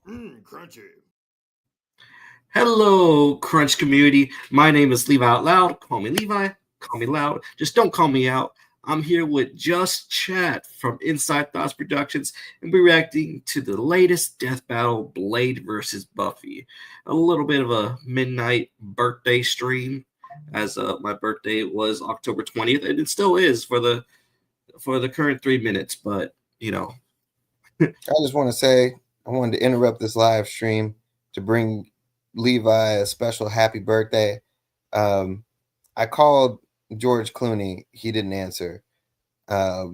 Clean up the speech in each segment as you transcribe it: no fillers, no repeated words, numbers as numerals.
Crunchy. Hello, Crunch community. My name is LevioutLoud. Call me Levi. Call me Loud. Just don't call me out. I'm here with Just Chat from Inside Thoughts Productions, and we're reacting to the latest death battle, Blade versus Buffy. A little bit of a midnight birthday stream, as my birthday was October 20th, and it still is for the current 3 minutes. But I just want to say I wanted to interrupt this live stream to bring Levi a special happy birthday. I called George Clooney. He didn't answer. I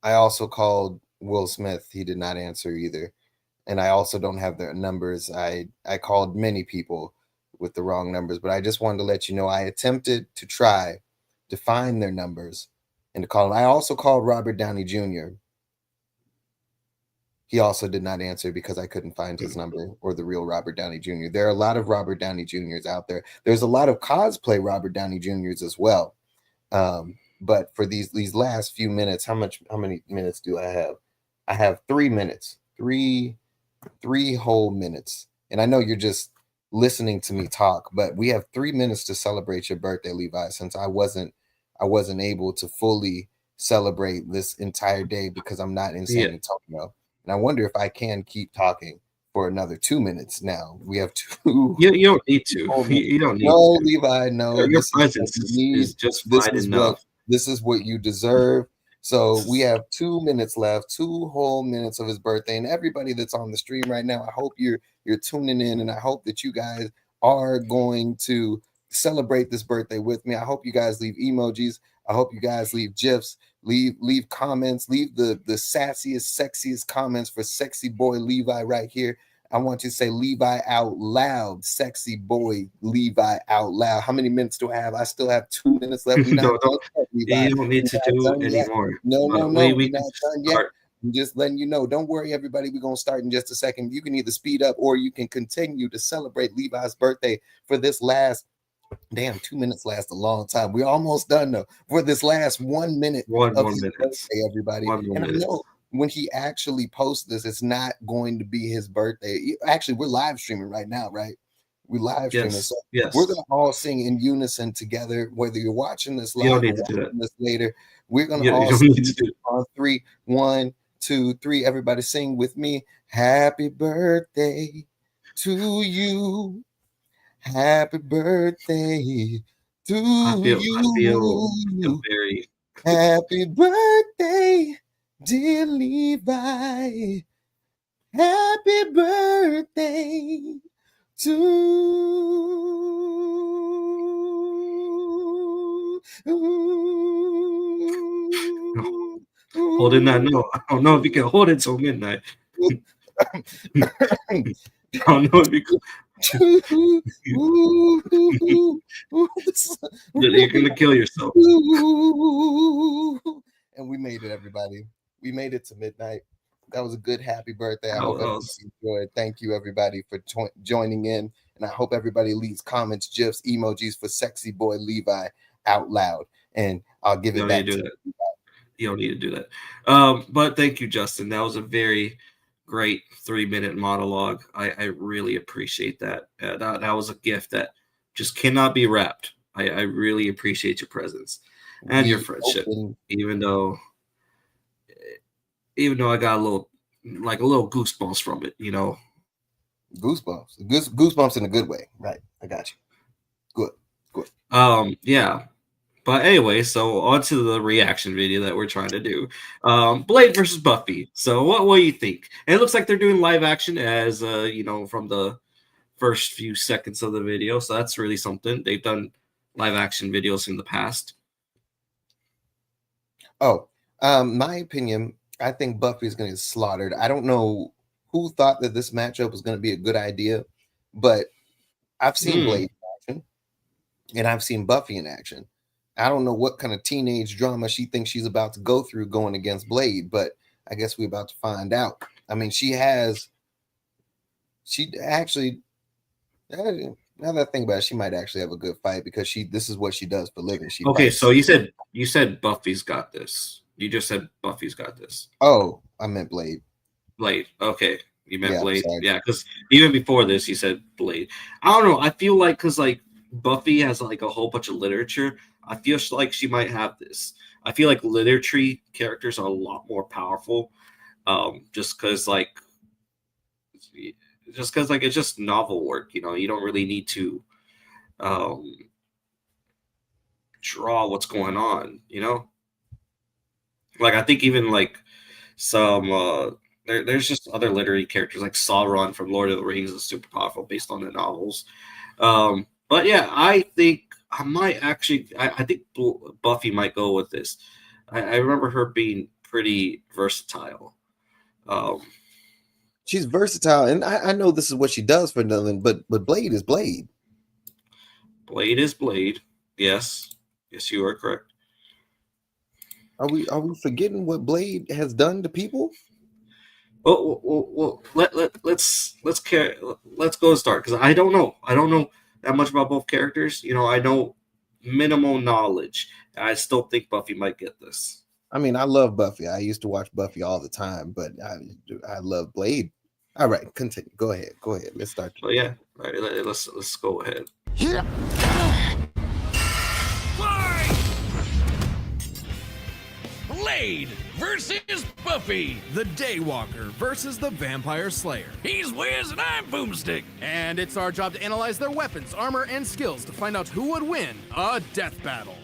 also called Will Smith. He did not answer either. And I also don't have their numbers. I called many people with the wrong numbers, but I just wanted to let you know I attempted to try to find their numbers and to call them. I also called Robert Downey Jr. He also did not answer because I couldn't find his number or the real Robert Downey Jr. There are a lot of Robert Downey Jr.'s out there. There's a lot of cosplay Robert Downey Jr.'s as well. But for these last few minutes, how many minutes do I have? I have 3 minutes, three whole minutes. And I know you're just listening to me talk, but we have 3 minutes to celebrate your birthday, Levi, since I wasn't able to fully celebrate this entire day because I'm not in San Antonio. And I wonder if I can keep talking for another 2 minutes now. We have two. You don't need to. You don't need no, to. Levi, no. Your presence is just fine enough. This is what you deserve. So we have 2 minutes left, 2 whole minutes of his birthday. And everybody that's on the stream right now, I hope you're tuning in, and I hope that you guys are going to celebrate this birthday with me. I hope you guys leave emojis. I hope you guys leave GIFs, leave comments, leave the sassiest, sexiest comments for sexy boy Levi right here. I want you to say Levi out loud, sexy boy Levi out loud. How many minutes do I have? I still have 2 minutes left. You don't need to do anymore. No, we're not done yet. I'm just letting you know. Don't worry, everybody. We're going to start in just a second. You can either speed up or you can continue to celebrate Levi's birthday for this last. Damn, 2 minutes last a long time. We're almost done though. For this last 1 minute of his birthday, everybody. And I know when he actually posts this, it's not going to be his birthday. Actually, we're live streaming right now, right? We're live streaming. So we're gonna all sing in unison together, whether you're watching this live or watching this later. We're gonna all sing on 3, 1, 2, 3. Everybody sing with me. Happy birthday to you. Happy birthday to you. I feel very happy birthday, dear Levi. Happy birthday to holding that note. I don't know if you can hold it till midnight. I don't know if you can. You're gonna kill yourself. And we made it, everybody. We made it to midnight. That was a good happy birthday. I hope everybody enjoyed. Thank you, everybody, for joining in. And I hope everybody leaves comments, GIFs, emojis for sexy boy Levi out loud. And I'll give it back to you. You don't need to do that. But thank you, Justin. That was a very great 3-minute monologue. I really appreciate that. That was a gift that just cannot be wrapped. I really appreciate your presence and your friendship, even though I got a little goosebumps from it, Goosebumps in a good way, right? I got you. Good. Yeah. But anyway, so on to the reaction video that we're trying to do. Blade versus Buffy. So what do you think? And it looks like they're doing live action as, from the first few seconds of the video. So that's really something. They've done live action videos in the past. My opinion, I think Buffy is going to get slaughtered. I don't know who thought that this matchup was going to be a good idea, but I've seen Blade in action and I've seen Buffy in action. I don't know what kind of teenage drama she thinks she's about to go through going against Blade, but I guess we're about to find out. I mean, she actually, now that I think about it, she might actually have a good fight because this is what she does for a living. Fights. So you said Buffy's got this. You just said Buffy's got this. Oh, I meant Blade. Okay. You meant Yeah, Blade? sorry. Yeah, because even before this, you said Blade. I don't know. I feel like because like Buffy has like a whole bunch of literature. I feel like she might have this. I feel like literary characters are a lot more powerful. Just because like it's just novel work. You know, you don't really need to um draw what's going on. You know, like I think even like some there's just other literary characters like Sauron from Lord of the Rings is super powerful based on the novels. But yeah, I think I might actually. I think Buffy might go with this. I remember her being pretty versatile. She's versatile, and I know this is what she does for nothing, but Blade is Blade. Blade is Blade. Yes, you are correct. Are we forgetting what Blade has done to people? Well let's go and start because I don't know that much about both characters. You know, I know minimal knowledge. I still think Buffy might get this. I mean, I love Buffy. I used to watch Buffy all the time, but I love Blade. All right, continue. Go ahead. Let's start. So yeah, all right, let's go ahead. Yeah. Blade versus Buffy. The Daywalker versus the Vampire Slayer. He's Wiz and I'm Boomstick. And it's our job to analyze their weapons, armor, and skills to find out who would win a death battle.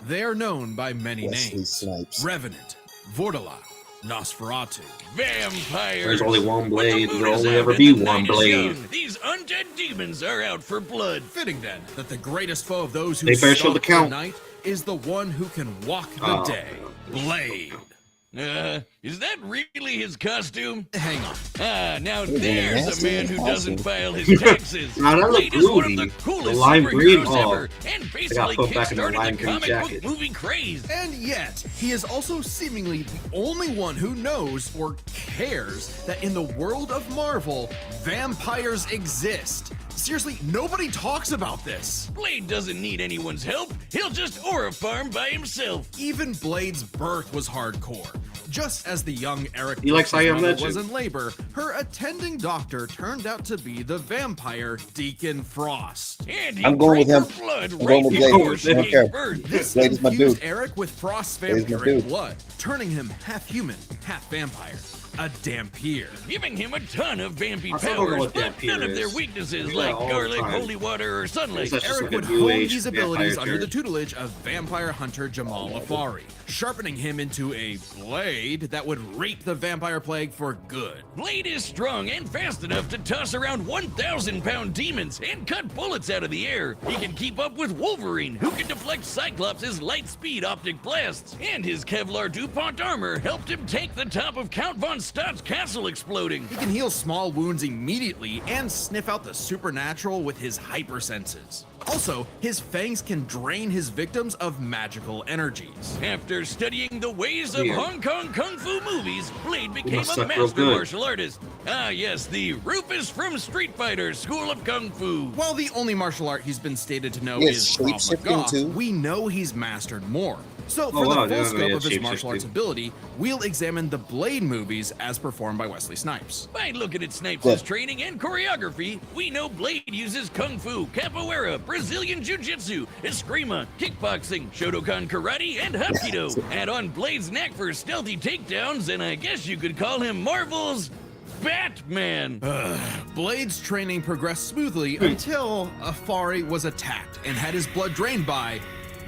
They are known by many Wesley names. Snipes. Revenant, Vortala, Nosferatu. Vampires. There's only one When the blade. moon There'll is only out ever and be the one night is blade. young, these undead demons are out for blood. Fitting then that the greatest foe of those who They better show the stalk count. night is the one who can walk the day. Blade. Is that really his costume? Hang on. Now Ooh, there's nasty a man who doesn't costume. file his taxes. Now that look Blade is one of the groovy. coolest The lime green, superheroes ever, and basically put back in the kickstarted lime the green comic jacket. book movie craze. And yet, he is also seemingly the only one who knows or cares that in the world of Marvel, vampires exist. Seriously, nobody talks about this. Blade doesn't need anyone's help. He'll just aura farm by himself. Even Blade's birth was hardcore. Just as the young Eric He likes I Am mother Legend. was in labor, her attending doctor turned out to be the vampire Deacon Frost. And he I'm going with drank him. her blood I'm right going with Blade. before she I don't gave care. birth. This Blade is my infused dude. Eric with Frost's Blade's my vampiric dude. blood, turning him half human, half vampire. A Dampier. Giving him a ton of vampy I still don't know powers, what but Dampier none of their is. weaknesses Yeah, like all the garlic, time. holy water, or sunlight. That's just Eric like would a new hone age these abilities vampire under the character. tutelage of vampire hunter Jamal Afari, sharpening him into a blade that would reap the vampire plague for good. Blade is strong and fast enough to toss around 1,000-pound demons and cut bullets out of the air. He can keep up with Wolverine, who can deflect Cyclops' light-speed optic blasts. And his Kevlar DuPont armor helped him take the top of Count Von Stadt's castle exploding. He can heal small wounds immediately and sniff out the supernatural with his hypersenses. Also, his fangs can drain his victims of magical energies. After studying the ways of Weird. Hong Kong Kung Fu movies, Blade became must a suck real master good. martial artist. Ah yes, the Rufus from Street Fighter School of Kung Fu. While the only martial art he's been stated to know Yes, is Krav shape-shifting Maga, too. we know he's mastered more. So for Oh, wow, the yeah, full scope yeah, of his martial arts shape-shifting. ability, we'll examine the Blade movies as performed by Wesley Snipes. By looking at Snipes' Yeah. training and choreography, we know Blade uses Kung Fu, Capoeira, Brazilian Jiu-Jitsu, Eskrima, Kickboxing, Shotokan Karate, and Hapkido. Add on Blade's knack for stealthy takedowns, and I guess you could call him Marvel's Batman. Blade's training progressed smoothly until Afari was attacked and had his blood drained by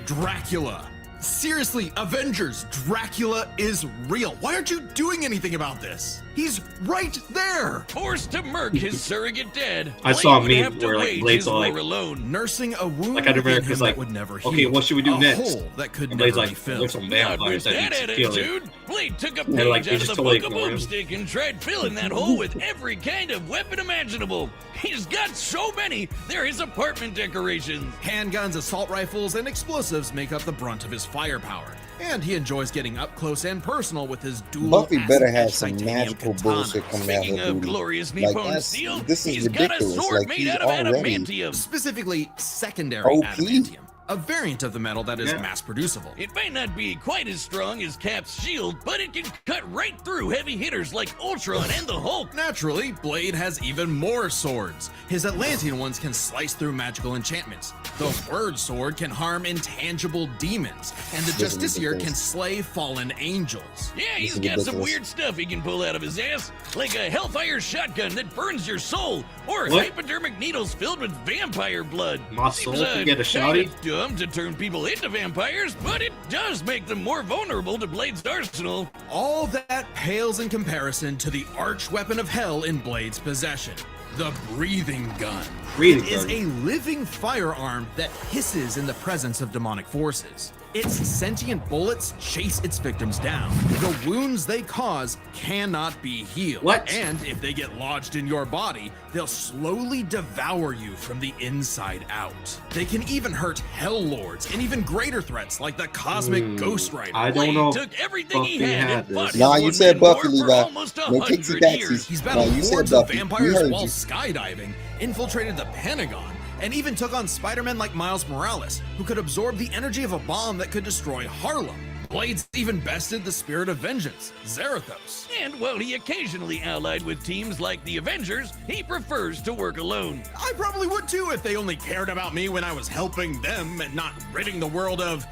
Dracula. Seriously, Avengers, Dracula is real. Why aren't you doing anything about this? He's right there! Forced to murk his surrogate dad, I saw a Blade would meme have to where, like, wage Blade's his all war like- alone. Nursing a wound Like, Captain in America's him like, that would never heal. okay, what should we do a next? hole that could And never Blade's like, be filled. there's some Not vampires with that that need to kill him. attitude. Blade took a And, page like, they out of just the totally book of ignore him. Boomstick and tried filling that hole with every kind of weapon imaginable. He's got so many, they're his apartment decorations. Handguns, assault rifles, and explosives make up the brunt of his firepower. And he enjoys getting up close and personal with his dual Buffy better have acid-etched some titanium magical katana. bullshit coming out Speaking of of her booty. glorious Like, Nippon that's- steel, this is he's got a ridiculous. sword Like, made he's out of already adamantium. Specifically, secondary OP. adamantium. a variant of the metal that is Yeah. mass producible. It may not be quite as strong as Cap's shield, but it can cut right through heavy hitters like Ultron and the Hulk. Naturally, Blade has even more swords. His Atlantean ones can slice through magical enchantments. The Word Sword can harm intangible demons, and the This is Justiciar can ridiculous. slay fallen angels. Yeah, he's is got some ridiculous. weird stuff he can pull out of his ass, like a Hellfire shotgun that burns your soul, or What? hypodermic needles filled with vampire blood. My Seems, soul can get a kinda shotty? dumb to turn people into vampires, but it does make them more vulnerable to Blade's arsenal. All that pales in comparison to the arch weapon of hell in Blade's possession, the breathing gun. Breathing It is gun. a living firearm that hisses in the presence of demonic forces. Its sentient bullets chase its victims down. The wounds they cause cannot be healed. What? And if they get lodged in your body, they'll slowly devour you from the inside out. They can even hurt hell lords and even greater threats like the cosmic Ghost Rider. I don't Blade know. took everything he Buffy had had and this. fought Nah, his you said one-man Buffy, war for Levi. almost No takesy 100 backsies. years. He's Nah, battled you said hordes of Buffy. We vampires heard while you. skydiving, infiltrated the Pentagon, and even took on Spider-Man like Miles Morales, who could absorb the energy of a bomb that could destroy Harlem. Blades even bested the spirit of vengeance, Zarathos. And while he occasionally allied with teams like the Avengers, he prefers to work alone. I probably would too if they only cared about me when I was helping them and not ridding the world of,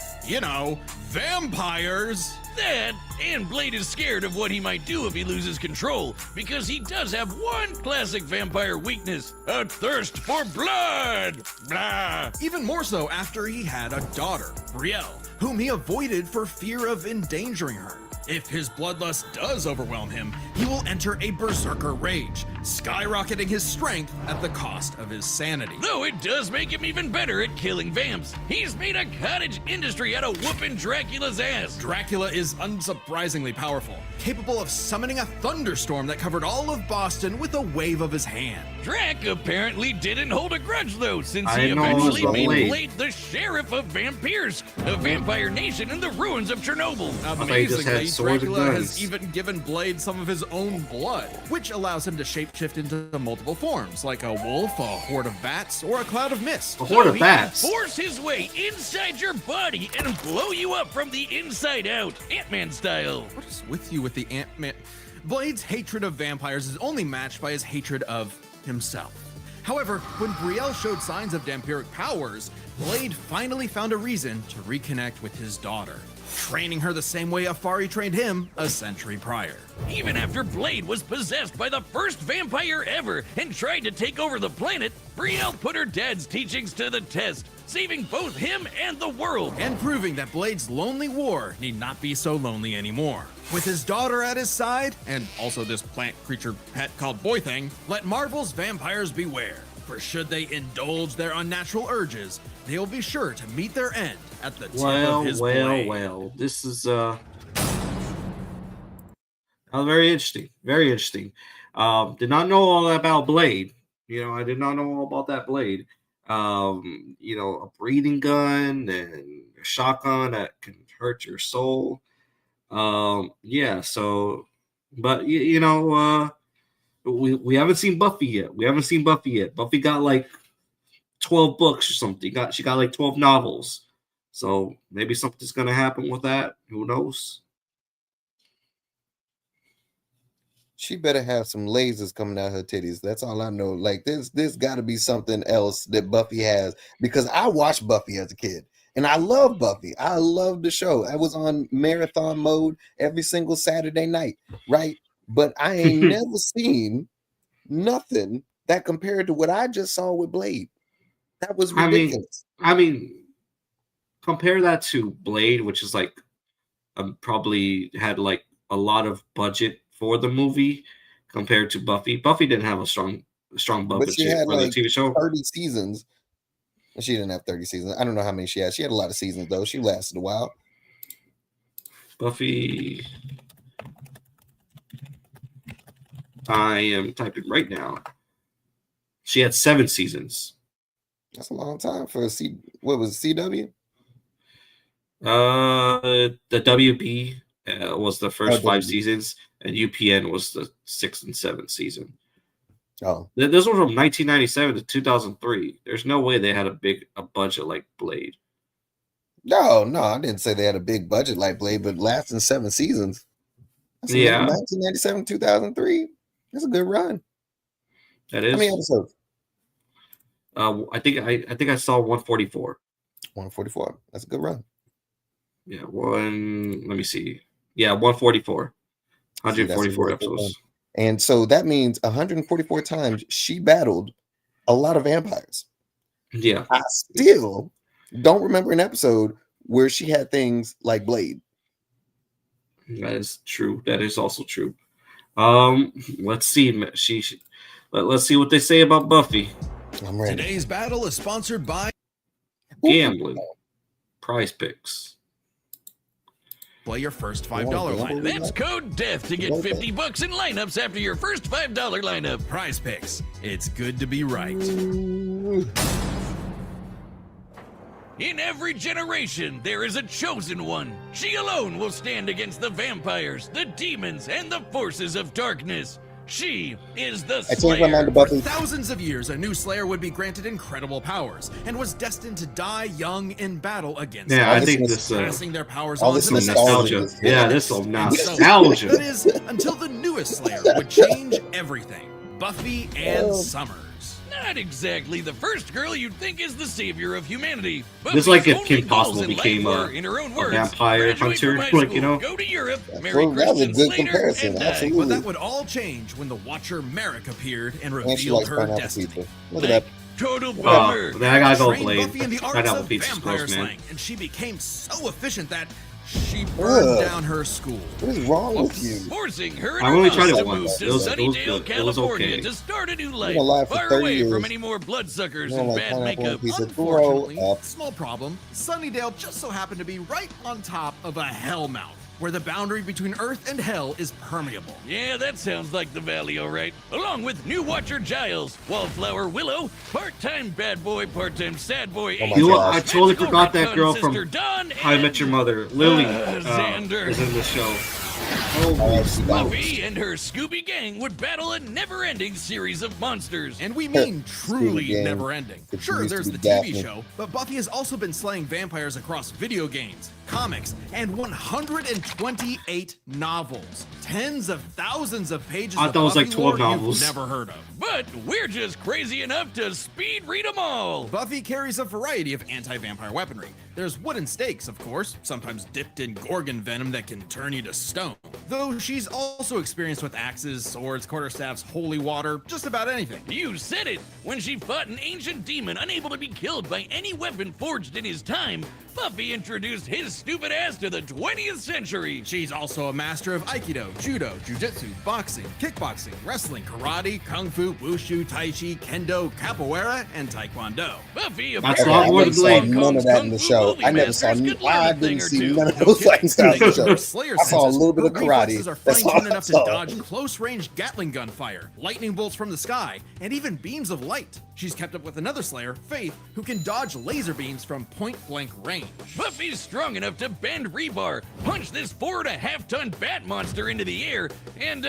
vampires. That, and Blade is scared of what he might do if he loses control, because he does have one classic vampire weakness, a thirst for blood. Blah. Even more so after he had a daughter, Brielle, whom he avoided for fear of endangering her. If his bloodlust does overwhelm him, he will enter a berserker rage, skyrocketing his strength at the cost of his sanity. Though it does make him even better at killing vamps. He's made a cottage industry out of whooping Dracula's ass. Dracula is unsurprisingly powerful, capable of summoning a thunderstorm that covered all of Boston with a wave of his hand. Drac apparently didn't hold a grudge though, since I he know it was eventually made Blade. Blade the sheriff of vampires, a vampire nation in the ruins of Chernobyl. thought he just had Amazingly, swords and Dracula guns. has even given Blade some of his own blood, which allows him to shapeshift into multiple forms, like a wolf, a horde of bats, or a cloud of mist. A horde So of he can bats. force his way inside your body and blow you up from the inside out, Ant-Man style. What is with you with the Ant-Man? Blade's hatred of vampires is only matched by his hatred of himself. However, when Brielle showed signs of vampiric powers, Blade finally found a reason to reconnect with his daughter, training her the same way Afari trained him a century prior. Even after Blade was possessed by the first vampire ever and tried to take over the planet, Brielle put her dad's teachings to the test, saving both him and the world. And proving that Blade's lonely war need not be so lonely anymore. With his daughter at his side, and also this plant creature pet called Boy Thing, let Marvel's vampires beware. For should they indulge their unnatural urges, they will be sure to meet their end at the tip of his blade. Well. This is very interesting. Very interesting. Did not know all about Blade. I did not know all about that Blade. A breathing gun and a shotgun that can hurt your soul. But we haven't seen Buffy yet. Buffy got like 12 books or something. She got like 12 novels. So maybe something's gonna happen with that. Who knows? She better have some lasers coming out her titties. That's all I know. Like there's got to be something else that Buffy has, because I watched Buffy as a kid and I love Buffy. I love the show. I was on marathon mode every single Saturday night, right? But I ain't never seen nothing that compared to what I just saw with Blade. That was ridiculous. I mean, compare that to Blade, which is like probably had like a lot of budget for the movie compared to Buffy. Buffy didn't have a strong budget But she had for like the TV show. 30 seasons. She didn't have 30 seasons. I don't know how many she had. She had a lot of seasons though. She lasted a while. Buffy. I am typing right now. She had 7 seasons. That's a long time for what was it, CW? The WB was the first 5 WB. seasons, and UPN was the 6th and 7th season. Oh, This was from 1997 to 2003. There's no way they had a budget like Blade. No, I didn't say they had a big budget like Blade, but lasting 7 seasons. That's Yeah. 1997, 2003. That's a good run. That is. How many episodes? I think I saw 144. 144. That's a good run. Yeah, let me see. Yeah, 144. 144 episodes. And so that means 144 times she battled a lot of vampires. Yeah. I still don't remember an episode where she had things like Blade. That is true. That is also true. Let's see. Let's see what they say about Buffy. I'm ready. Today's battle is sponsored by Gambling. Prize Picks. Play your first $5 line. That's code DEATH to get $50 in lineups after your first $5 lineup. Prize Picks. It's good to be right. In every generation, there is a chosen one. She alone will stand against the vampires, the demons, and the forces of darkness. She is the I changed my mind to Slayer. Buffy. Thousands of years, a new Slayer would be granted incredible powers and was destined to die young in battle against Yeah, I others, think this passing their powers all on this to the is next nostalgia. nostalgia. Yeah, this is That nostalgia. is, until the newest Slayer would change everything. Buffy and Summers. Not exactly the first girl you'd think is the savior of humanity. This is like if Buffy's Kim only goals Possible in life became were, in her own words, vampire graduate hunter, from high like, you know? school, go to Europe, marry Well, that was a Christian good Slater, comparison. and die. Absolutely. But that would all change when the Watcher Merrick appeared and And she revealed likes her pineapple destiny. pizza. Look at that. Total bummer. Then I gotta go Trained Blade. Buffy in the arts Pineapple of pizza's vampire gross, man. slang, and she became so efficient that she burned Ugh. down her school. What is wrong with you? Forcing her I and only her tried mom it to once. move It to was Sunnydale, good. It was California okay. to start a new been life, alive for far 30 away from years. any more bloodsuckers You don't and like bad pineapple makeup. pizza? Unfortunately, Grow up. small problem, Sunnydale just so happened to be right on top of a hellmouth, where the boundary between Earth and Hell is permeable. Yeah, that sounds like the valley, all right. Along with new Watcher Giles, Wallflower Willow, part-time bad boy, part-time sad boy, Oh my You know, gosh. I totally magical forgot that retcon girl sister from Dawn, How I and Met Your Mother. Lily Xander. is in the show. Buffy and her Scooby Gang would battle a never-ending series of monsters. And we mean truly Scooby Gang. never ending. It Sure, used to there's be the TV Daphne. show, but Buffy has also been slaying vampires across video games, comics, and 128 novels. Tens of thousands of pages I of thought it was Buffy like 12 lore novels. you've never heard of. But we're just crazy enough to speed read them all. Buffy carries a variety of anti-vampire weaponry. There's wooden stakes, of course, sometimes dipped in gorgon venom that can turn you to stone. Though she's also experienced with axes, swords, quarterstaffs, holy water, just about anything. You said it! When she fought an ancient demon unable to be killed by any weapon forged in his time, Buffy introduced his stupid ass to the 20th century. She's also a master of Aikido, Judo, Jiu-Jitsu, boxing, kickboxing, wrestling, karate, kung fu, wushu, tai chi, kendo, capoeira, and taekwondo. Buffy That's Okay, a lot I more never than saw Blade. none of that in the show. I never saw. I didn't see none of those fighting styles in the show. Slayer I saw a senses, little bit her of karate. reflexes are That's all fine-tuned I enough to saw. dodge close-range Gatling gun fire, lightning bolts from the sky, and even beams of light. She's kept up with another Slayer, Faith, who can dodge laser beams from point-blank range. Buffy's strong enough to bend rebar, punch this 4.5-ton bat monster into the air, and,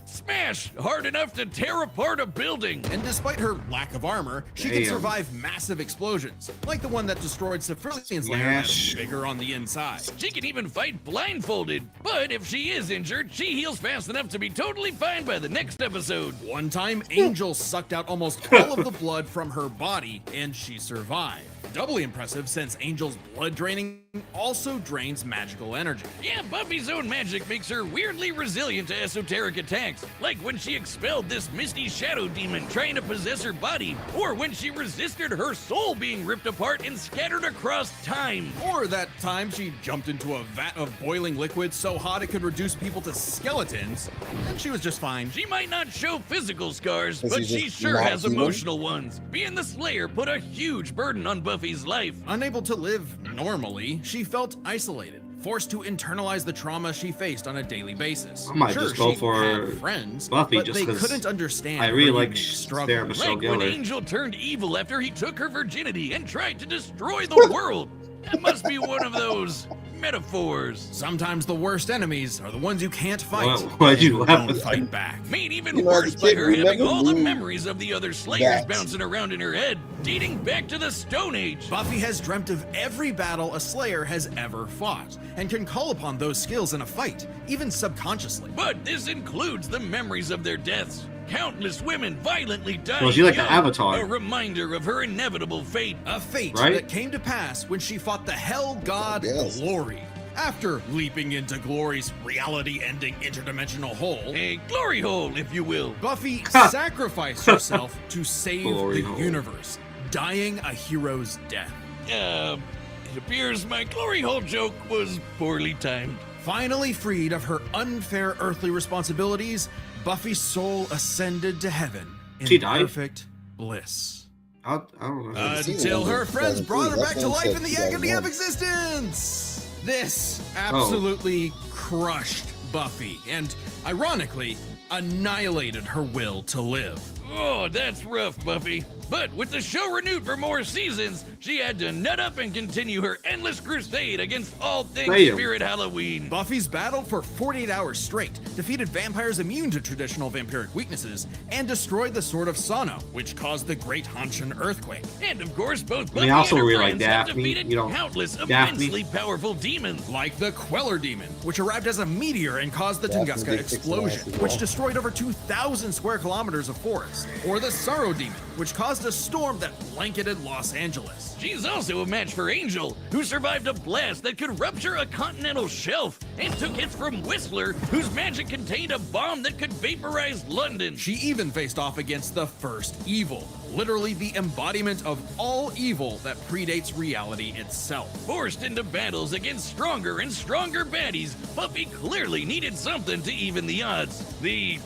smash hard enough to tear apart a building. And despite her lack of armor, she can Damn. survive massive explosions, like the one that destroyed Cephrylian's lair that's Smash. bigger on the inside. She can even fight blindfolded, but if she is injured, she heals fast enough to be totally fine by the next episode. One time, Angel sucked out almost all of the blood from her body, and she survived. Doubly impressive since Angel's blood draining also drains magical energy. Yeah, Buffy's own magic makes her weirdly resilient to esoteric attacks, like when she expelled this misty shadow demon trying to possess her body, or when she resisted her soul being ripped apart and scattered across time. Or that time she jumped into a vat of boiling liquid so hot it could reduce people to skeletons, and she was just fine. She might not show physical scars, Is but he she just sure not has human? emotional ones. Being the Slayer put a huge burden on Buffy's life. Unable to live normally, she felt isolated, forced to internalize the trauma she faced on a daily basis. I might just go she for had friends, Buffy but just they 'cause couldn't understand I really her like unique Sarah struggle. Michelle Like when Gellar. Angel turned evil after he took her virginity and tried to destroy the world. That must be one of those metaphors. Sometimes the worst enemies are the ones you can't fight. Why'd you and laugh don't at fight back. Made even You know, as a worse by kid, her we having never all the knew memories of the other Slayers that. bouncing around in her head. dating back to the Stone Age. Buffy has dreamt of every battle a Slayer has ever fought, and can call upon those skills in a fight, even subconsciously. But this includes the memories of their deaths. Countless women violently died. Well, she's like young, an Avatar. A reminder of her inevitable fate. A fate Right? that came to pass when she fought the Hell God Yes. Glory. After leaping into Glory's reality-ending interdimensional hole, A glory hole, if you will. Buffy Ha! sacrificed herself to save Glory the hole. universe, dying a hero's death. It appears my glory hole joke was poorly timed. Finally freed of her unfair earthly responsibilities, Buffy's soul ascended to heaven in She died? perfect bliss. I don't know. Until her friends brought her back to life in the That agony of one. existence. This absolutely Oh. crushed Buffy and, ironically, annihilated her will to live. Oh, that's rough, Buffy. But with the show renewed for more seasons, she had to nut up and continue her endless crusade against all things Damn. Spirit Halloween. Buffy's battled for 48 hours straight, defeated vampires immune to traditional vampiric weaknesses, and destroyed the Sword of Sano, which caused the Great Hanshin earthquake. And of course, both I Buffy mean, I also and her really like friends have Daphne, defeated you know, countless Daphne. immensely powerful demons. Like the Queller Demon, which arrived as a meteor and caused the Daphne Tunguska Big Six explosion, Alliance as which well. destroyed over 2,000 square kilometers of forest. Or the Sorrow Demon, which caused a storm that blanketed Los Angeles. She's also a match for Angel, who survived a blast that could rupture a continental shelf, and took hits from Whistler, whose magic contained a bomb that could vaporize London. She even faced off against the first evil, literally the embodiment of all evil that predates reality itself. Forced into battles against stronger and stronger baddies, Buffy clearly needed something to even the odds. The,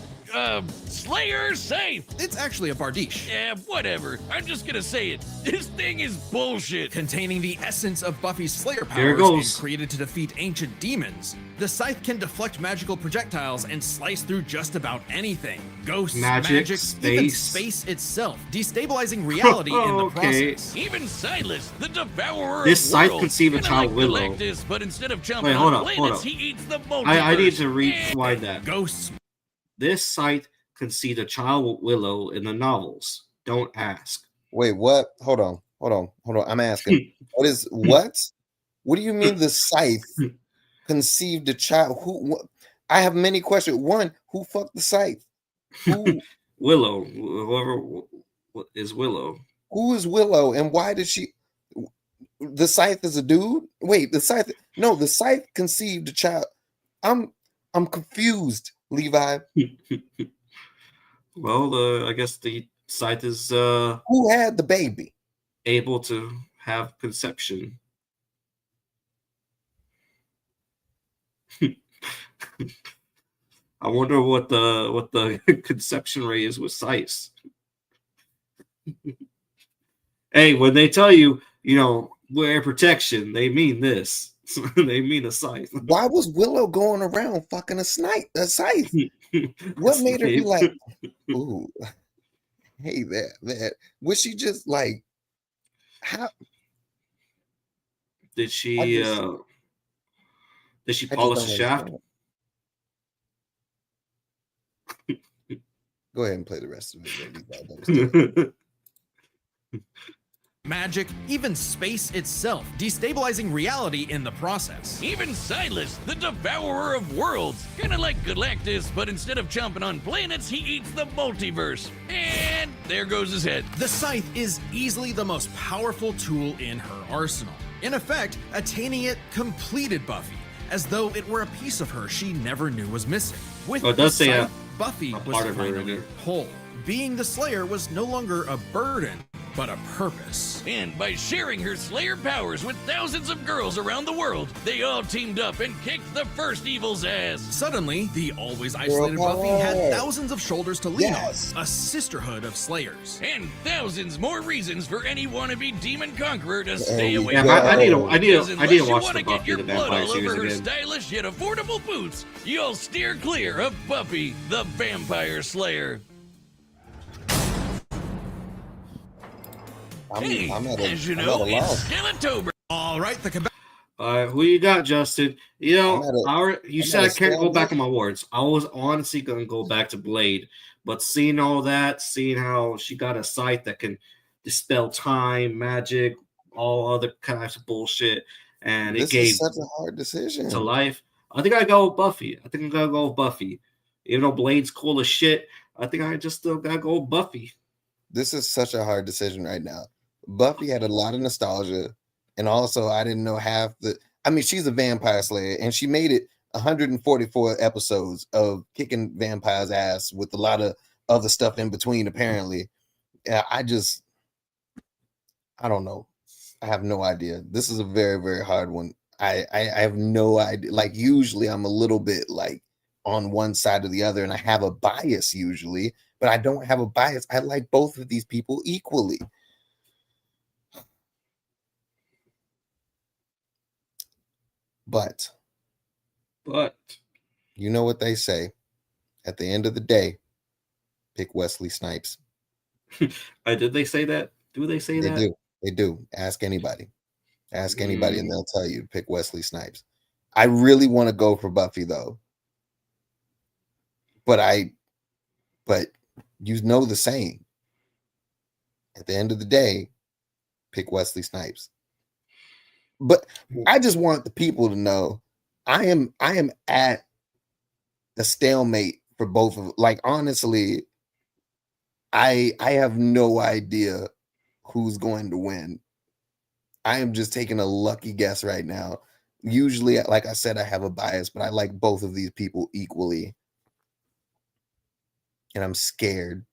Slayer safe! It's actually a Bardiche, Yeah, whatever. I'm just gonna say it. This thing is bullshit. containing the essence of Buffy's Slayer Here it powers goes. and created to defeat ancient demons. The scythe can deflect magical projectiles and slice through just about anything. Ghosts, Magic, even space. space itself, destabilizing reality in the Okay. process. Even Silas, the devourer This of scythe worlds, conceived a kinda child like Willow. Galactus, but instead of chomping Wait, hold on up, hold planets, up. he eats the multiverse. I need to And- rewind that. Ghosts, This site conceived a child Willow in the novels. Don't ask. Wait, what? Hold on. I'm asking. What? What do you mean the scythe conceived a child? I have many questions. One, who fucked the scythe? Who Willow, whoever is Willow. who is Willow and why did she the scythe is a dude? Wait, the scythe conceived a child. I'm confused, Levi. Well, I guess the site is Who had the baby? able to have conception. I wonder what the conception rate is with sites. Hey, when they tell you, wear protection, they mean this. They mean a scythe. Why was Willow going around fucking a scythe? What made her be like, ooh, hey, that? Was she just like, how? Did she I just polish don't the shaft? understand. Go ahead and play the rest of it. magic, even space itself, destabilizing reality in the process. Even Silas, the devourer of worlds, kinda like Galactus, but instead of chomping on planets, he eats the multiverse. And there goes his head. The scythe is easily the most powerful tool in her arsenal. In effect, attaining it completed Buffy, as though it were a piece of her she never knew was missing. With Well, it does the say scythe, Buffy a was part of her in finally there. whole. Being the Slayer was no longer a burden, but a purpose. And by sharing her Slayer powers with thousands of girls around the world, they all teamed up and kicked the first evil's ass. Suddenly, the always isolated Buffy had power. thousands of shoulders to lean Yes. on, a sisterhood of Slayers. And thousands more reasons for any wannabe demon conqueror to stay you away Yeah, go. from I need to Because I unless need to you watch want the to get Buffy your the blood Vampire all series over her again. stylish yet affordable boots, you'll steer clear of Buffy, the Vampire Slayer. Hey, I'm at as you I'm know, at a it's loss. Skeletober. All right, the combat. Who you got, Justin? You I'm at you I'm said at I a can't go back stalemate. on my words. I was honestly gonna go back to Blade, but seeing all that, seeing how she got a site that can dispel time, magic, all other kinds of bullshit, and it This gave is such a hard decision. to life. I think I go with Buffy. I think I'm gonna go with Buffy. Even though Blade's cool as shit, I think I just still gotta go with Buffy. This is such a hard decision right now. Buffy had a lot of nostalgia, and also I didn't know half the. I mean, she's a vampire slayer, and she made it 144 episodes of kicking vampires' ass with a lot of other stuff in between. Apparently, yeah, I don't know. I have no idea. This is a very, very hard one. I have no idea. Like usually, I'm a little bit like on one side or the other, and I have a bias usually, but I don't have a bias. I like both of these people equally. But you know what they say. At the end of the day, pick Wesley Snipes. Did they say that? Do they say that? They do. They do. Ask anybody. Ask anybody, and they'll tell you to pick Wesley Snipes. I really want to go for Buffy though. But you know the saying. At the end of the day, pick Wesley Snipes. But I just want the people to know I am at a stalemate for both of. Like honestly, I have no idea who's going to win. I am just taking a lucky guess right now. Usually, like I said, I have a bias, but I like both of these people equally. And I'm scared.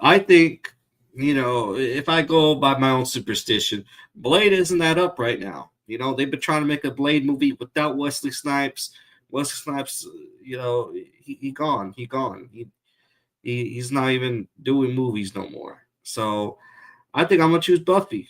I think, if I go by my own superstition, Blade isn't that up right now. They've been trying to make a Blade movie without Wesley Snipes. Wesley Snipes, he gone. He's not even doing movies no more. So I think I'm gonna choose Buffy.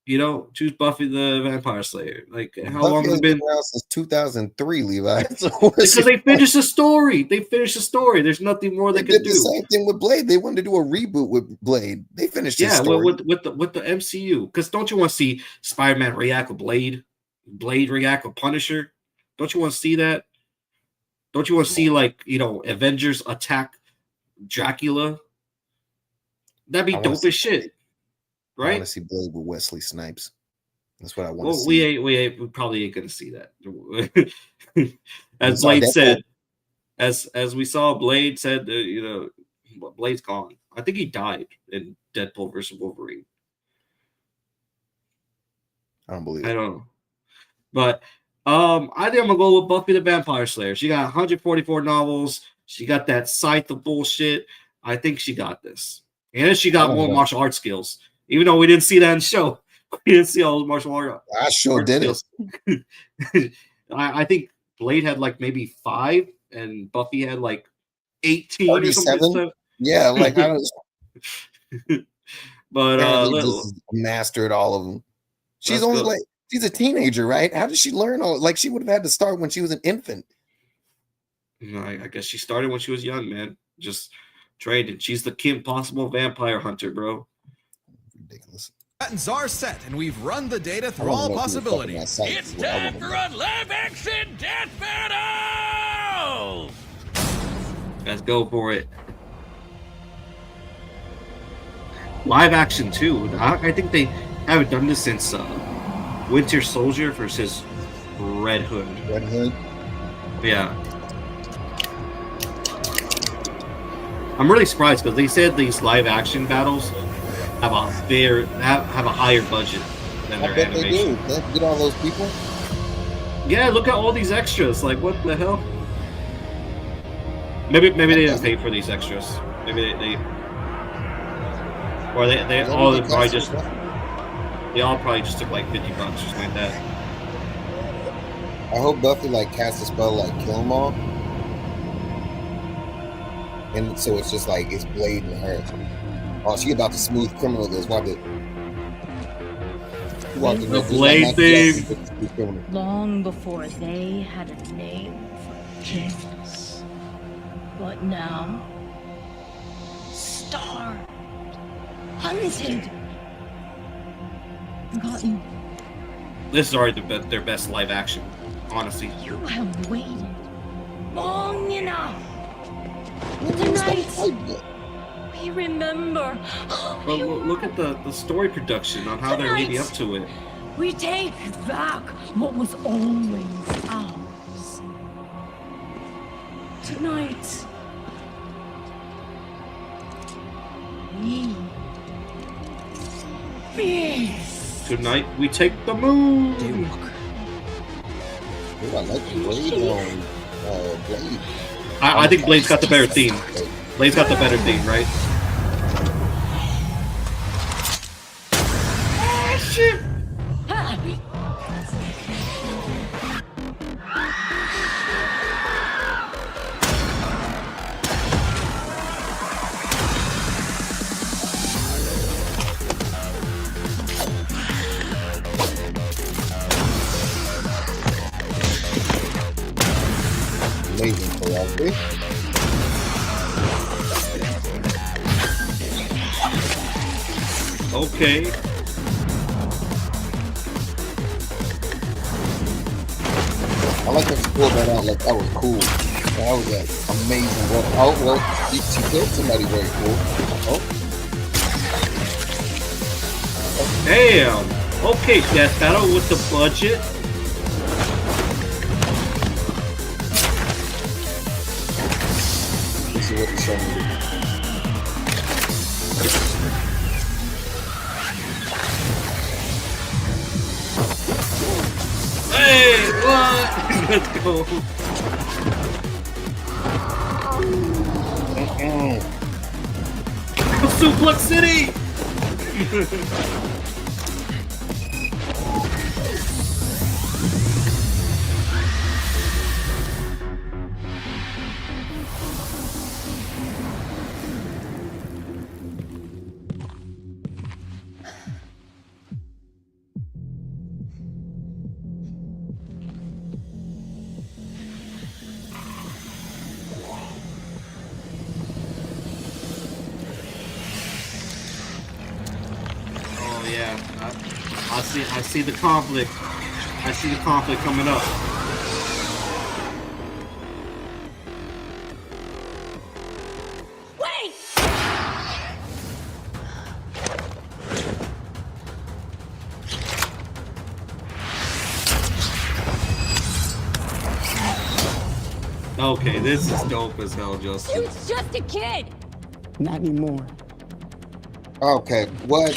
Choose Buffy the Vampire Slayer. Like how Buffy long has it been? Around since 2003, Levi. So because they finished the story. There's nothing more they could do. The same thing with Blade. They wanted to do a reboot with Blade. They finished the story. with the MCU. Because don't you want to see Spider-Man react with Blade? Blade react with Punisher? Don't you want to see that? Don't you want to see Avengers attack Dracula? That'd be dope as shit. Right? I want to see Blade with Wesley Snipes. That's what I want to see. We probably ain't gonna see that. As Blade said, as we saw, Blade said, Blade's gone. I think he died in Deadpool versus Wolverine. I don't believe it. I don't know, but I think I'm gonna go with Buffy the Vampire Slayer. She got 144 novels. She got that scythe of bullshit. I think she got this, and she got more martial arts skills. Even though we didn't see that in the show, we didn't see all those martial arts. I sure did it. I think Blade had maybe 5, and Buffy had 18 or something. Yeah, I was. But just mastered all of them. She's only she's a teenager, right? How did she learn all? She would have had to start when she was an infant. I guess she started when she was young, man. Just trained, and she's the Kim Possible vampire hunter, bro. Ridiculous. Buttons are set, and we've run the data through all possibilities. It's time for a live-action death battle! Let's go for it. Live action too. I think they haven't done this since Winter Soldier versus Red Hood. Red Hood? Yeah. I'm really surprised because they said these live action battles have a higher budget than their animation. They do. They have to get all those people. Yeah, look at all these extras. What the hell? Maybe they didn't pay for these extras. Maybe they all probably just took $50 or something like that. I hope Buffy casts a spell kill them all. And so it's just it's Blade and her. Oh, she about to smooth criminal this. Watch it. The Blade thing. Long before they had a name for kings. But now, starved, hunted, gotten. This is already their best live action, honestly. You have waited long enough. Tonight, we You remember? But look at the story production on how they're leading up to it. We take back what was always ours. Tonight, we feast. Tonight we take the moon. Ooh, I like the Blade on Blade. I think Blade's got the better theme. Blade's got the better theme, right? Ah, shit! Amazing choreography. Okay. I like that she pulled that out. Like, that was cool. That was an amazing work. Oh, well, she killed somebody very cool. Oh. Damn. Okay, Death Battle with the budget. This is what the show me. Hey, what? Let's go. Suplex City. Yeah, I see the conflict. I see the conflict coming up. Wait! Okay, this is dope as hell, Justin. Dude's just a kid! Not anymore. Okay, what?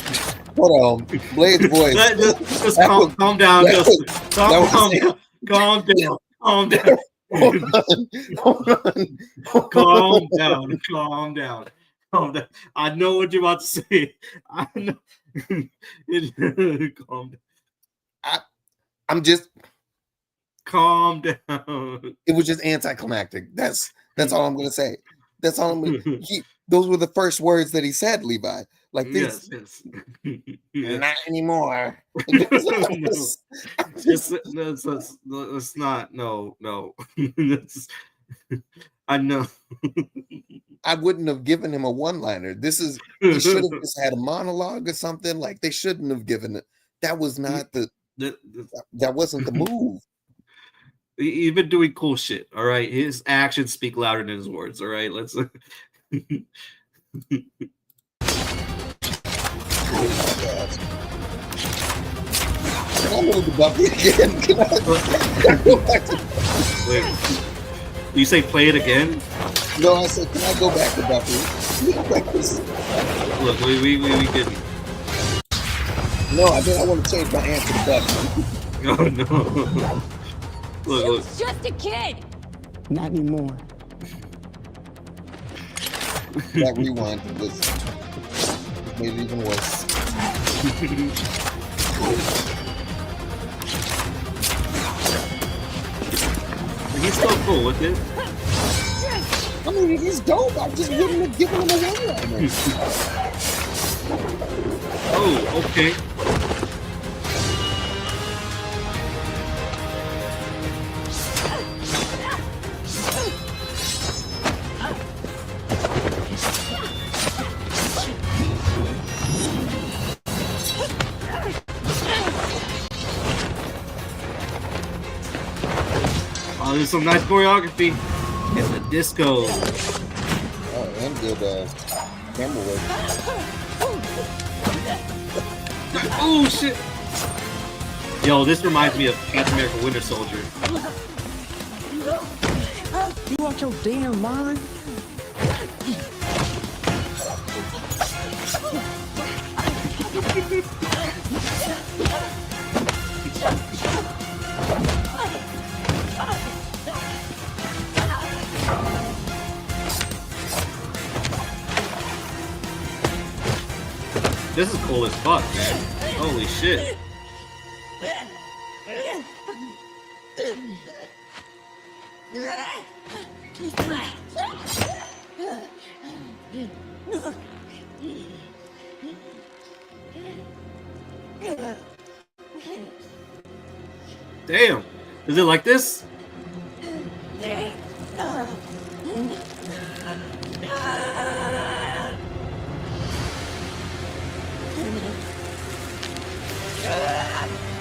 Hold on. Blade's voice. Just calm down, Justin. Calm down. Calm down. Calm down. Hold on. Calm down. Calm down. Calm down. I know what you're about to say. I know. Calm down. I'm just. Calm down. It was just anticlimactic. That's all I'm gonna say. That's all I'm gonna. Those were the first words that he said, Levi. Like this. Yes. Not anymore. It's not. No. I know. I wouldn't have given him a one-liner. He should have just had a monologue or something. Like they shouldn't have given it. That was not that wasn't the move. Even doing cool shit, all right? His actions speak louder than his words, all right? Let's Oh my God. Can I move the Buffy again? Can I go back to... Wait. You say play it again? No, I said, can I go back to Buffy? Look, we didn't. No, I want to change my answer to Buffy. Oh no. Look. Dude's just a kid! Not anymore. That rewind made it even worse. He's still cool with it. I mean, he's dope. I just wouldn't have given him a one-liner. Oh, okay. Oh, there's some nice choreography in the disco. Oh, and good camera work. Oh shit! Yo, this reminds me of Captain America Winter Soldier. You out your damn mind? This is cool as fuck, man. Holy shit. Damn. Is it like this?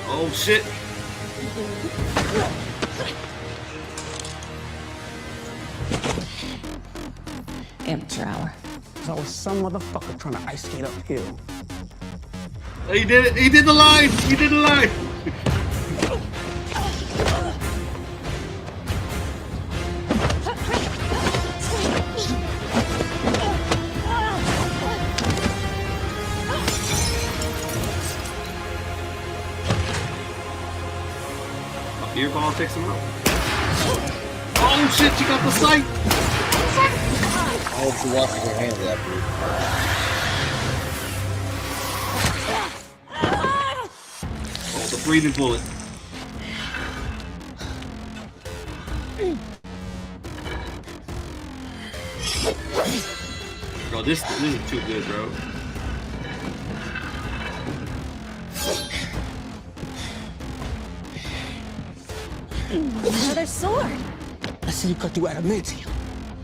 Oh shit. Amateur hour. So some motherfucker trying to ice skate uphill. He did it. He did the line. He did the line. Beer ball takes him out. Oh shit, you got the sight! I hope she washes her hands after. Oh, the breathing bullet. Bro, this is too good, bro. Another sword. I see you cut through adamantium.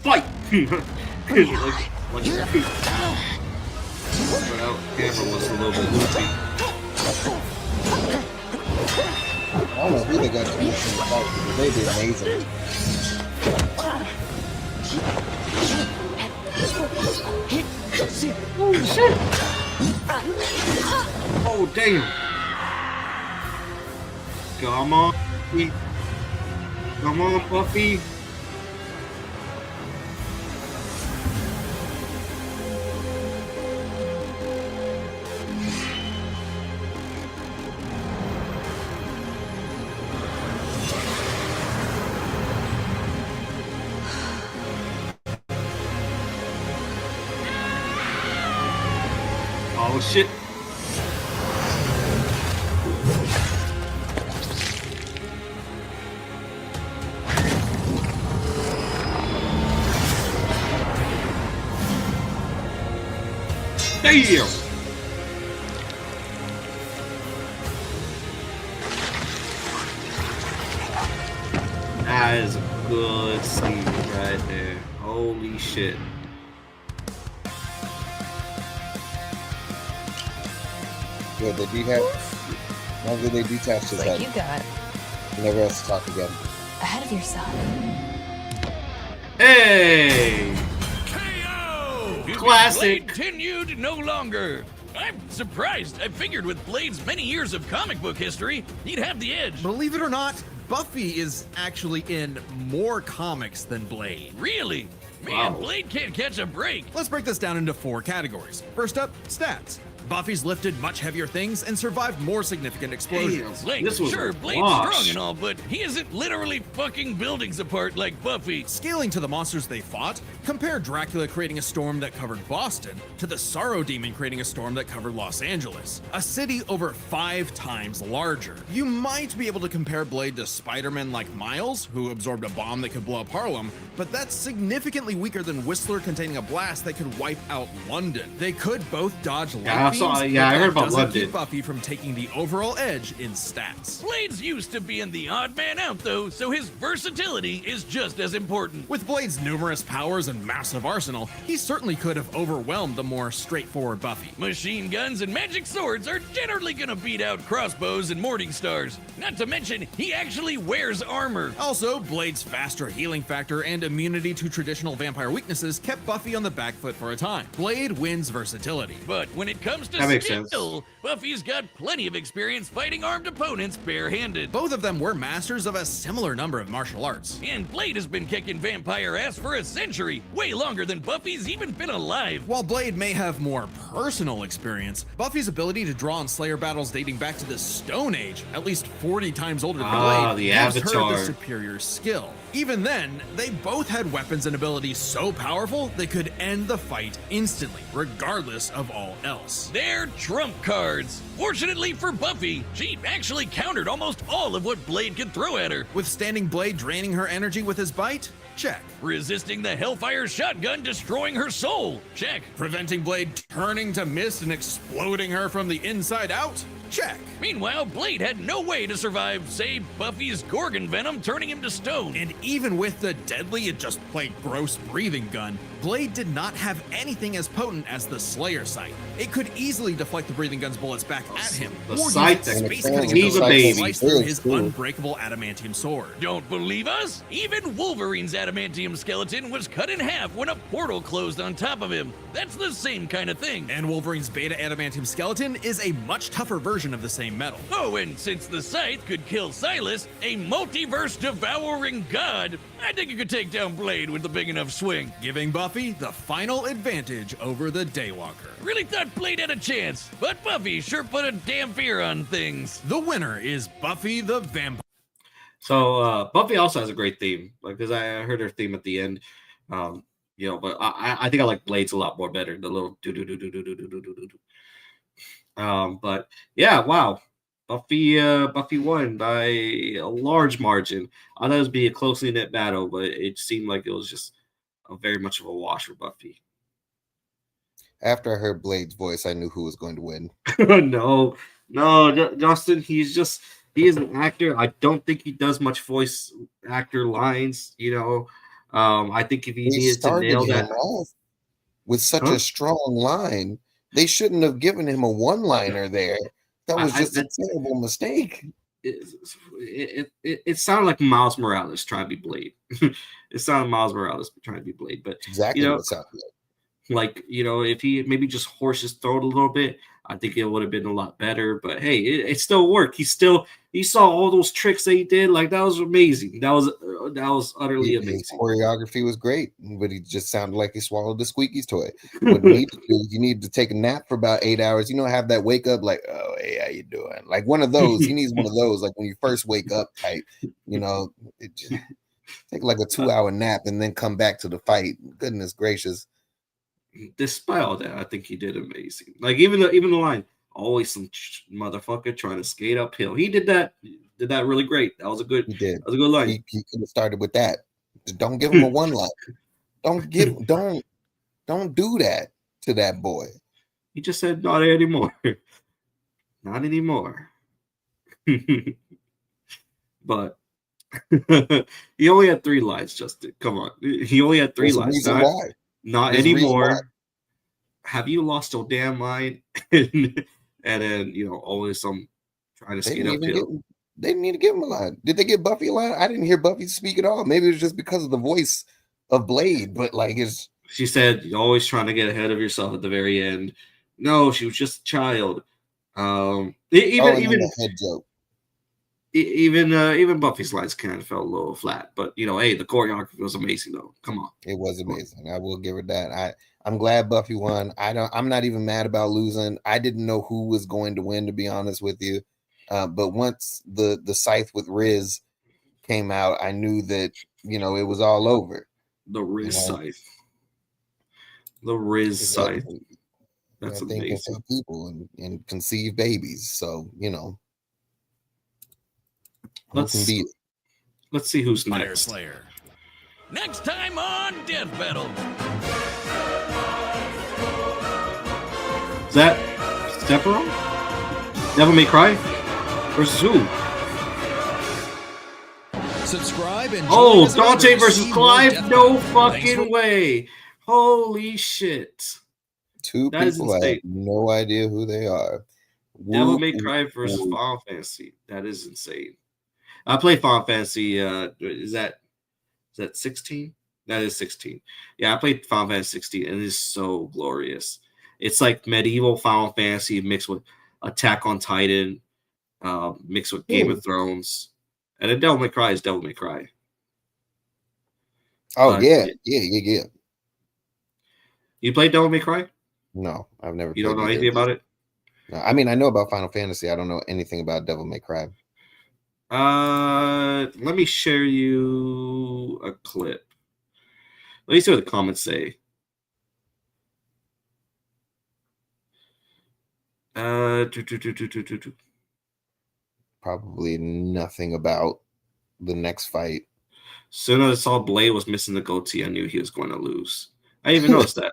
Fight! Like well, camera was a little bit loopy. I don't know who they got to use in the fight, but they did amazing. Oh shit! Oh damn! Come on, Buffy. Come on, Buffy. Oh shit. Damn. That is a good scene right there. Holy shit. Yeah, they detached. Whenever they detached his head, You got he never has to talk again. ahead of yourself. Hey! KO! Classic. Blade continued no longer. I'm surprised. I figured with Blade's many years of comic book history, he'd have the edge. Believe it or not, Buffy is actually in more comics than Blade. Really? Man, Wow. Blade can't catch a break. Let's break this down into 4 categories. First up, stats. Buffy's lifted much heavier things and survived more significant explosions. Like, This was sure, a Blade's wash. strong and all, but he isn't literally fucking buildings apart like Buffy. Scaling to the monsters they fought, compare Dracula creating a storm that covered Boston to the Sorrow Demon creating a storm that covered Los Angeles, a city over 5 times larger. You might be able to compare Blade to Spider-Man like Miles, who absorbed a bomb that could blow up Harlem, but that's significantly weaker than Whistler containing a blast that could wipe out London. They could both dodge lightning teams, saw. but Yeah, I heard that about doesn't London. keep Buffy from taking the overall edge in stats. Blade's used to being the odd man out, though, so his versatility is just as important. With Blade's numerous powers and massive arsenal, he certainly could have overwhelmed the more straightforward Buffy. Machine guns and magic swords are generally gonna beat out crossbows and morning stars. Not to mention, he actually wears armor. Also, Blade's faster healing factor and immunity to traditional vampire weaknesses kept Buffy on the back foot for a time. Blade wins versatility. But when it comes to That makes sense. skill, Buffy's got plenty of experience fighting armed opponents barehanded. Both of them were masters of a similar number of martial arts. And Blade has been kicking vampire ass for a century, way longer than Buffy's even been alive. While Blade may have more personal experience, Buffy's ability to draw on Slayer battles dating back to the Stone Age, at least 40 times older than Blade, the gives her Avatar. the superior skill. Even then, they both had weapons and abilities so powerful they could end the fight instantly, regardless of all else. They're trump cards. Fortunately for Buffy, she actually countered almost all of what Blade could throw at her. Withstanding Blade draining her energy with his bite? Check. Resisting the Hellfire shotgun destroying her soul? Check. Preventing Blade turning to mist and exploding her from the inside out? Check. Meanwhile, Blade had no way to survive, say, Buffy's Gorgon venom turning him to stone. And even with the deadly, it just plain gross breathing gun, Blade did not have anything as potent as the Slayer sight. It could easily deflect the breathing gun's bullets back at him, The or sight use its that space can cutting leave a ability to baby. slice through his True. unbreakable adamantium sword. Don't believe us? Even Wolverine's adamantium skeleton was cut in half when a portal closed on top of him. That's the same kind of thing. And Wolverine's beta adamantium skeleton is a much tougher version of the same metal. Oh, and since the Scythe could kill Silas, a multiverse devouring god, I think you could take down Blade with a big enough swing. Giving Buffy the final advantage over the Daywalker. Really thought Blade had a chance, but Buffy sure put a damn fear on things. The winner is Buffy the Vampire. So Buffy also has a great theme, because I heard her theme at the end. But I think I like Blade's a lot more better. The little do do do do do do do do do do. But yeah, wow. Buffy won by a large margin. I thought it would be a closely knit battle, but it seemed like it was just very much of a wash for Buffy. After I heard Blade's voice, I knew who was going to win. No, Justin, he is an actor. I don't think he does much voice actor lines, I think if he needed to nail that off with such a strong line, they shouldn't have given him a one-liner there. That was just a terrible mistake. It sounded like Miles Morales trying to be Blade. It sounded Miles Morales trying to be Blade, but Exactly what it sounded like. If he maybe just horsed his throat a little bit, I think it would have been a lot better. But hey, it still worked. He saw all those tricks that he did. Like, that was amazing. That was utterly amazing. His choreography was great, but he just sounded like he swallowed a Squeaky's toy. What you need to do, you need to take a nap for about 8 hours. Have that wake up like, oh, hey, how you doing? Like one of those. He needs one of those, like when you first wake up type. Take like a 2-hour nap and then come back to the fight. Goodness gracious. Despite all that, I think he did amazing. Like even the line, always some motherfucker trying to skate uphill. He did that really great. That was a good. He did. That was a good line. He could have started with that. Don't give him a one line. Don't do that to that boy. He just said not anymore. Not anymore. But he only had 3 lines, Justin. Come on. He only had 3 lines. Not anymore. Have you lost your damn mind? and then always some trying to skate uphill. They didn't need to give him a line. Did they give Buffy a line? I didn't hear Buffy speak at all. Maybe it was just because of the voice of Blade, but she said, you're always trying to get ahead of yourself at the very end. No, she was just a child. Even the head joke. Even Buffy's lines kind of felt a little flat, but hey, the choreography was amazing though. Come on, it was amazing. I will give her that. I'm glad Buffy won. I'm not even mad about losing. I didn't know who was going to win, to be honest with you. But once the Scythe with Riz came out, I knew that it was all over. The Riz Scythe. The Riz Scythe. That's amazing. People and conceive babies. So Let's see who's Fire next. Slayer. Next time on Death Battle. Is Sephiroth? Devil May Cry? Versus who? Subscribe and Oh, join us Dante to versus see more Clive? Death No Battle. Thanks fucking for- way. Holy shit. Two That is people I have insane. no idea who they are. Devil Whoop, May Cry whoop, versus whoop. Final Fantasy. That is insane. I play Final Fantasy. Is that 16? That is 16. Yeah, I played Final Fantasy 16, and it is so glorious. It's like medieval Final Fantasy mixed with Attack on Titan, mixed with Game of Thrones. And then Devil May Cry is Devil May Cry. Oh, yeah. Yeah. You played Devil May Cry? No, I've never You don't know played anything about it? No, I mean, I know about Final Fantasy. I don't know anything about Devil May Cry. Let me share you a clip. Let me see what the comments say. Probably nothing about the next fight. Soon as I saw Blade was missing the goatee, I knew he was going to lose. I didn't even noticed that.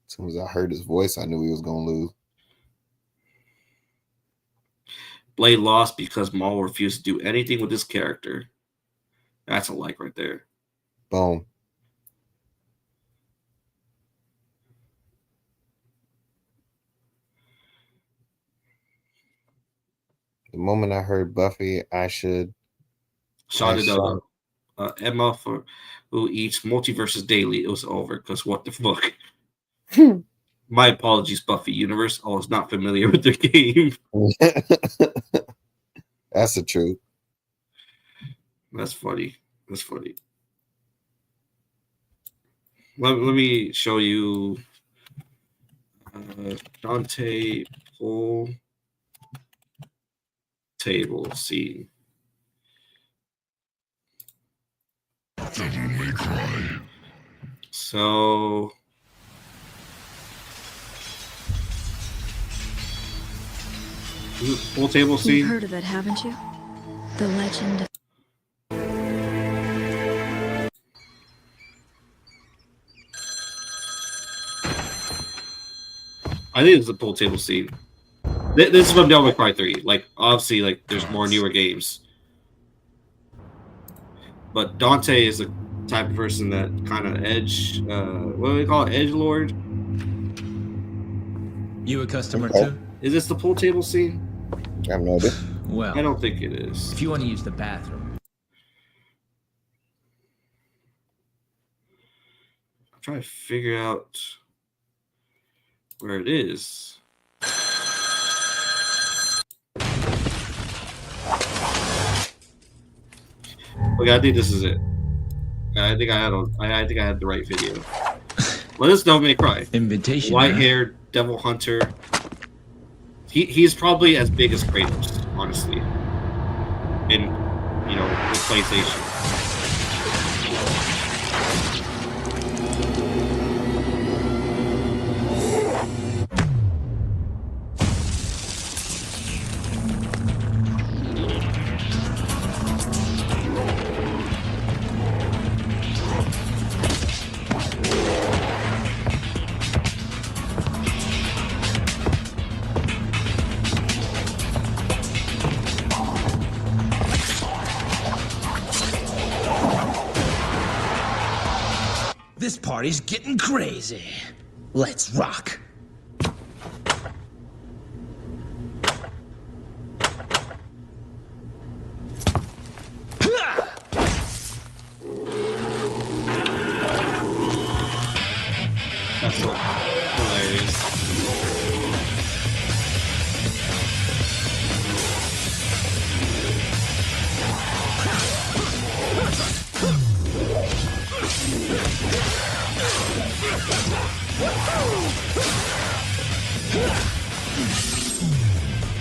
As soon as I heard his voice, I knew he was going to lose. Blade lost because Maul refused to do anything with his character. That's a like right there. Boom. The moment I heard Buffy, I should. Shot it out. Emma for who eats multiverses daily. It was over because what the fuck? My apologies, Buffy Universe. I was not familiar with their game. That's the truth. That's funny. That's funny. Let me show you Dante pull table scene. So full table scene. You've heard of it, haven't you? The legend of... I think it's the pool table scene. This is from Devil May Cry 3. Like, obviously, like there's more newer games, but Dante is the type of person that kind of edge. What do they call it? Edgelord. You a customer too? Is this the pool table scene? I have no idea. Well, I don't think it is. if you want to use the bathroom. I'm trying to figure out where it is. Okay, I think this is it. I think I had the right video. Well, this is Devil May Cry. Invitation. White-haired devil hunter. He's probably as big as Kratos, honestly. In with PlayStation. This party's getting crazy. Let's rock. That's hilarious.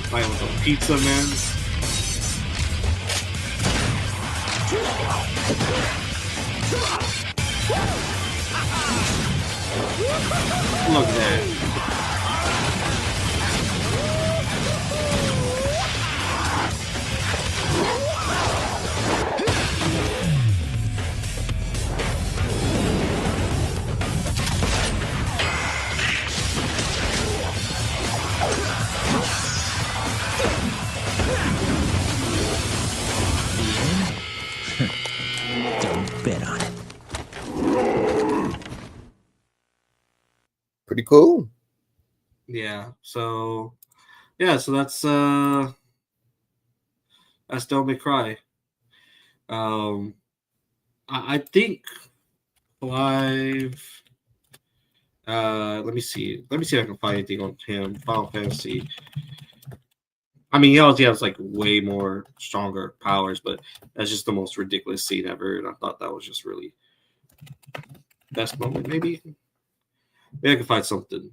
Fight with a pizza man. Look at that. Pretty cool. Yeah. So that's Don't Make Cry. I think live. Let me see. Let me see if I can find anything on him. Final Fantasy. I mean, he obviously has like way more stronger powers, but that's just the most ridiculous scene ever. And I thought that was just really best moment. Maybe I can find something.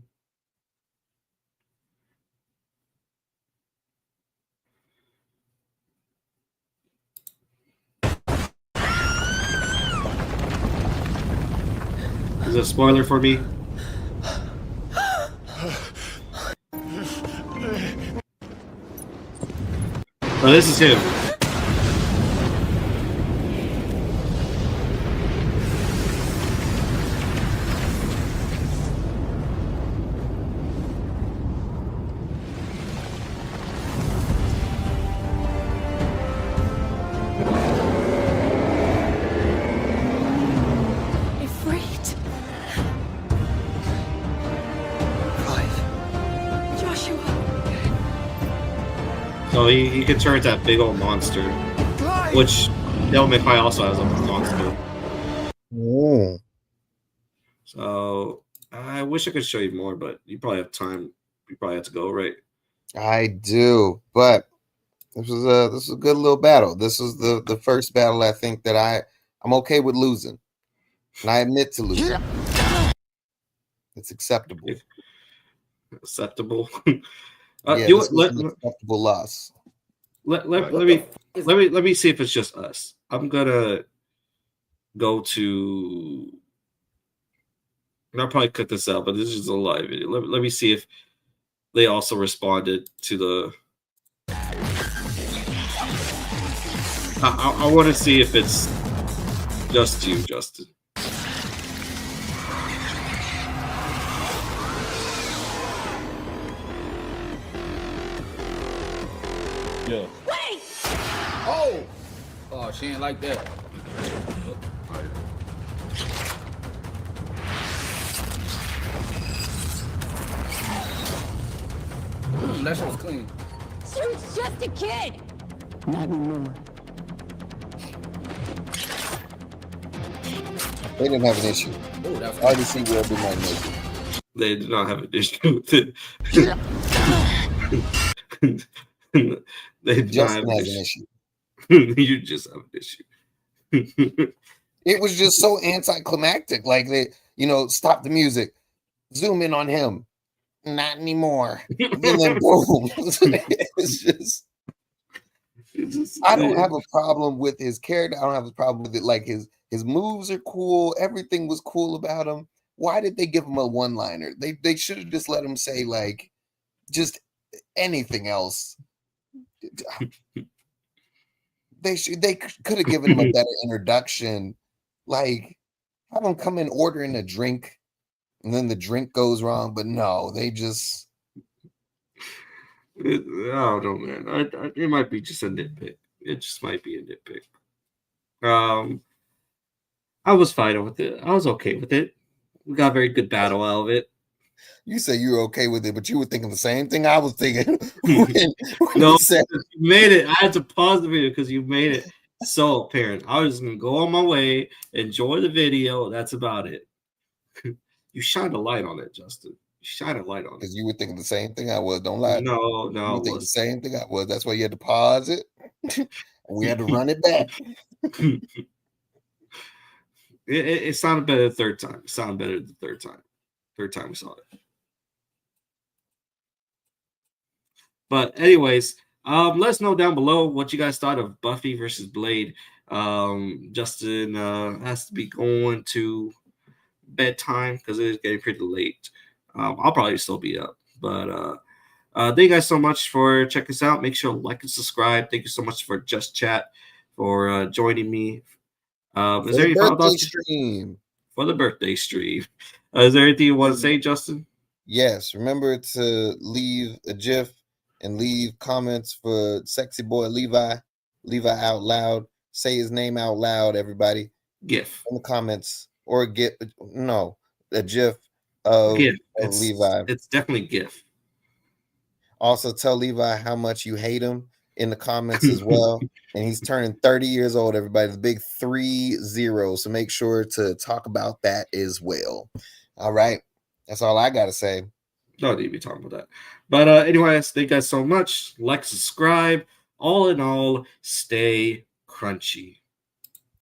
Is it a spoiler for me? Oh, this is him. Afraid. Joshua. So he can turn into that big old monster, which Devil May Cry also has a monster. Oh. So I wish I could show you more, but you probably have time. You probably have to go, right? I do, but this was a good little battle. This was the first battle I think that I'm okay with losing, and I admit to losing. It's acceptable. Acceptable. Yeah, this was an acceptable loss. Let me see if it's just us. I'm gonna go to. I'll probably cut this out, but this is a live video. Let me see if they also responded to the. I want to see if it's just you, Justin. Yeah. Wait! Oh! Oh, she ain't like that. That shit was clean. She was just a kid. Not anymore. They didn't have an issue. Oh, that's I already see where everyone knows. They did not have an issue with it. They did not have Justin an has an issue. issue. You just have an issue. It was just so anticlimactic. Like they, stop the music, zoom in on him. Not anymore. And then boom. It's just. I don't have a problem with his character. I don't have a problem with it. Like his moves are cool. Everything was cool about him. Why did they give him a one-liner? They should have just let him say like just anything else. They could have given him a better introduction. Like have him come in ordering a drink, and then the drink goes wrong. But no, they just. I don't know, man. It might be just a nitpick. It just might be a nitpick. I was fine with it. I was okay with it. We got a very good battle out of it. You say you were okay with it, but you were thinking the same thing I was thinking. No, you made it. I had to pause the video because you made it so apparent. I was just gonna go on my way, enjoy the video. That's about it. You shined a light on it, Justin. You shined a light on it. Because you were thinking the same thing I was. Don't lie. No. You were thinking the same thing I was. That's why you had to pause it. And we had to run it back. It sounded better the third time. It sounded better the third time. Third time we saw it. But anyways, let us know down below what you guys thought of Buffy versus Blade. Justin has to be going to bedtime because it is getting pretty late. I'll probably still be up. But thank you guys so much for checking us out. Make sure to like and subscribe. Thank you so much for JustChat for joining me. Is there any final thoughts? For the birthday stream. Is there anything you want to say, Justin? Yes. Remember to leave a GIF and leave comments for sexy boy Levi out loud. Say his name out loud, everybody. GIF in the comments, or a GIF of GIF. Levi. It's definitely GIF. Also, tell Levi how much you hate him in the comments as well. And he's turning 30 years old, everybody. The big 30. So make sure to talk about that as well. All right. That's all I got to say. No need to be talking about that. But anyways, thank you guys so much. Like, subscribe. All in all, stay crunchy.